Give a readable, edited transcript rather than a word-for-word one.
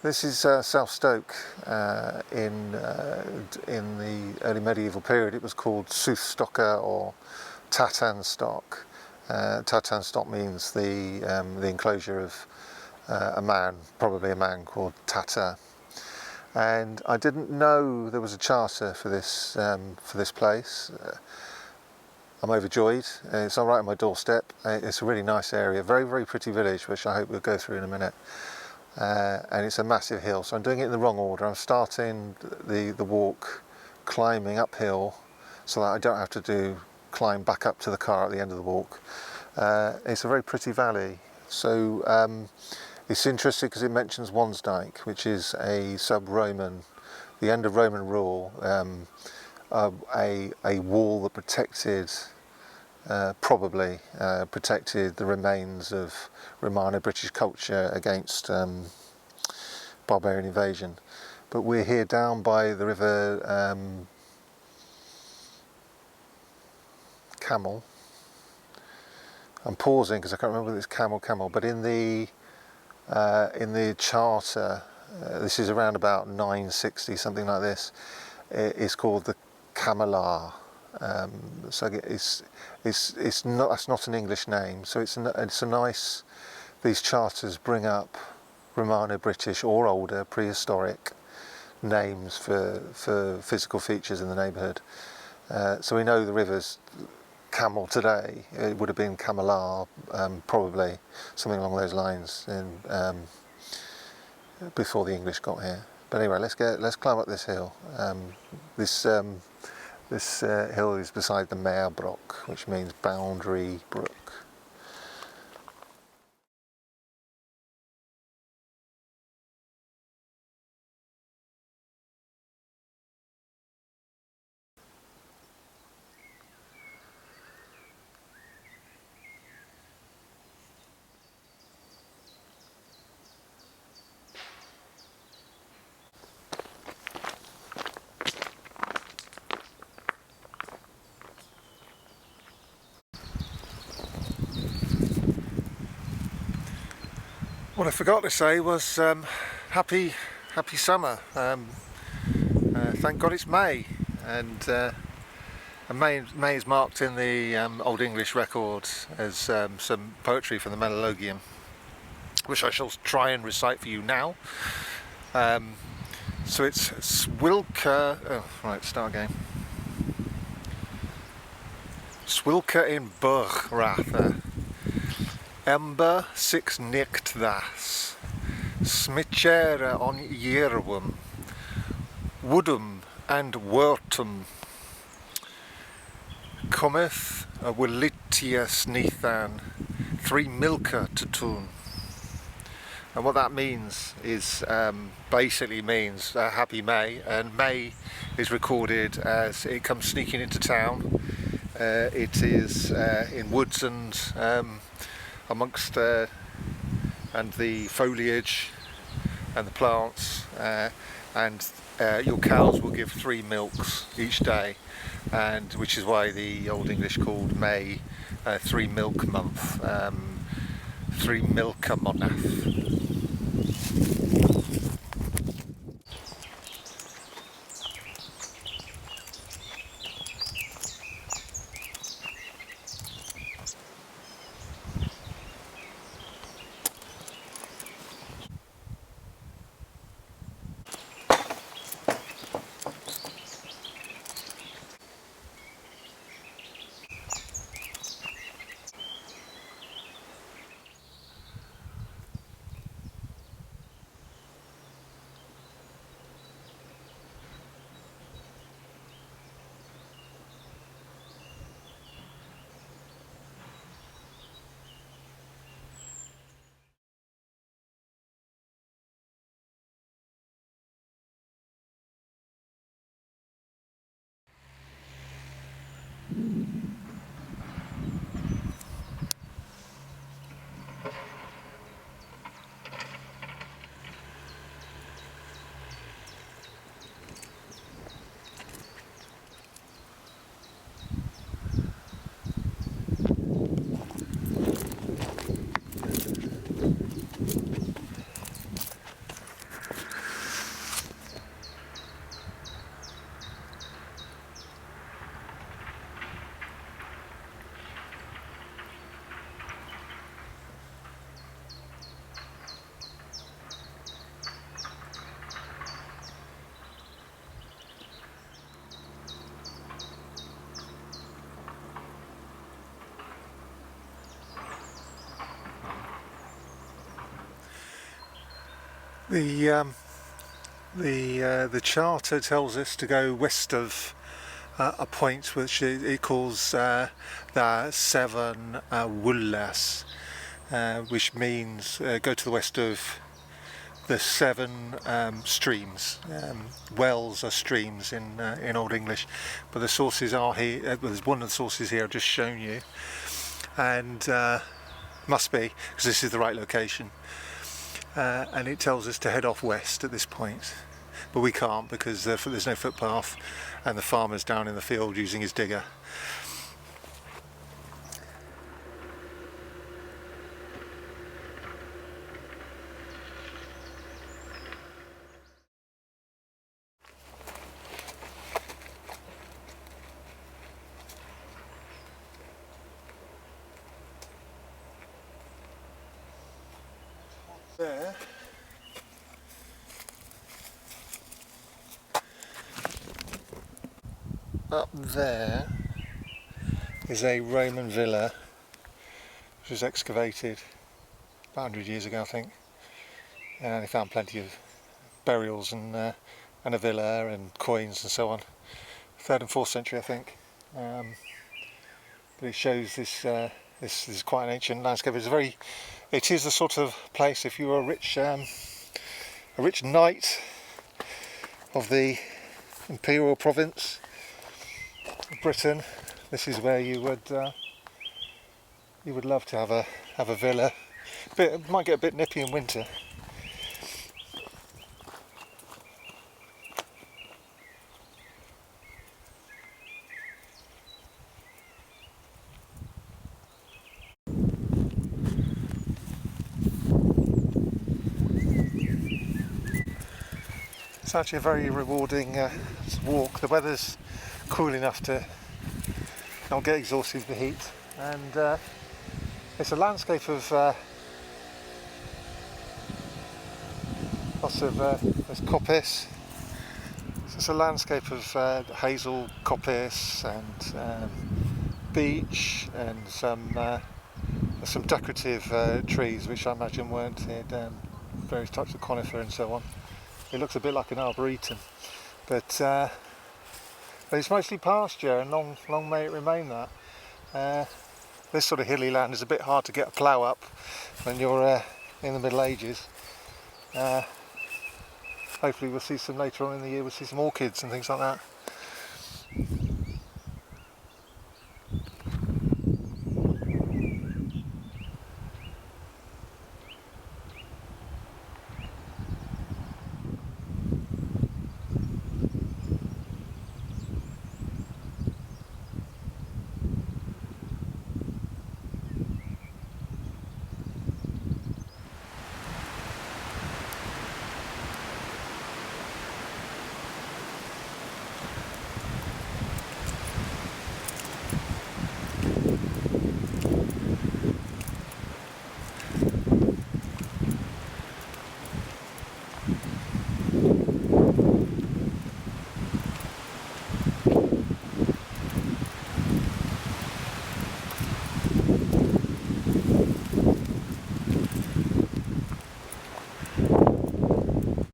This is South Stoke. In the early medieval period it was called South Stoke or Tatan Stock. Tatan Stock means the enclosure of a man, probably a man called Tata. And I didn't know there was a charter for this place. I'm overjoyed. It's all right on my doorstep. It's a really nice area, very, very pretty village, which I hope we'll go through in a minute. And it's a massive hill, so I'm doing it in the wrong order. I'm starting the walk climbing uphill so that I don't have to climb back up to the car at the end of the walk. It's a very pretty valley. So it's interesting because it mentions Wansdyke, which is a sub-Roman, the end of Roman rule, a wall that protected, probably protected the remains of Romano-British culture against barbarian invasion. But we're here down by the river Camel. I'm pausing because I can't remember whether it's Camel, but in the charter, this is around about 960, something like this. It's called the Camelar. So it's not, that's not an English name. So it's a nice. These charters bring up Romano-British or older prehistoric names for physical features in the neighbourhood. So we know the river's Camel today. It would have been Camelar, probably something along those lines before the English got here. But anyway, let's climb up this hill. This hill is beside the Meerbrook, which means boundary brook. What I forgot to say was happy summer. Thank God it's May, and May is marked in the Old English records as some poetry from the Menologium, which I shall try and recite for you now. So it's Swilke. Oh, right, start again. Swilke in Burgrathe. Ember six nicht thas, smichere on Yerwum, Woodum and Wurtum, cometh a Willitia Snethan, 3 milker to tune. And what that means is, basically means Happy May, and May is recorded as it comes sneaking into town. It is in woods and amongst and the foliage and the plants, and your cows will give 3 milks each day, and which is why the Old English called May 3 milk month, 3 milk a month. The charter tells us to go west of a point which it calls the Seven Wullas, which means go to the west of the seven streams. Wells are streams in Old English, but the sources are here. There's one of the sources here I've just shown you, and must be because this is the right location. And it tells us to head off west at this point, but we can't because there's no footpath, and the farmer's down in the field using his digger. There, up there is a Roman villa which was excavated about 100 years ago, I think, and they found plenty of burials and a villa and coins and so on. 3rd and 4th century, I think. But it shows this is quite an ancient landscape. It is the sort of place, if you were a rich knight of the imperial province of Britain, this is where you would love to have a villa. It might get a bit nippy in winter. It's actually a very rewarding walk. The weather's cool enough to not get exhausted with the heat, and it's a landscape of lots of there's coppice. So it's a landscape of hazel, coppice, and beech, and some decorative trees, which I imagine weren't here. Various types of conifer and so on. It looks a bit like an arboretum, but it's mostly pasture, and long may it remain that. This sort of hilly land is a bit hard to get a plough up when you're in the Middle Ages. Hopefully we'll see some later on in the year, we'll see some orchids and things like that.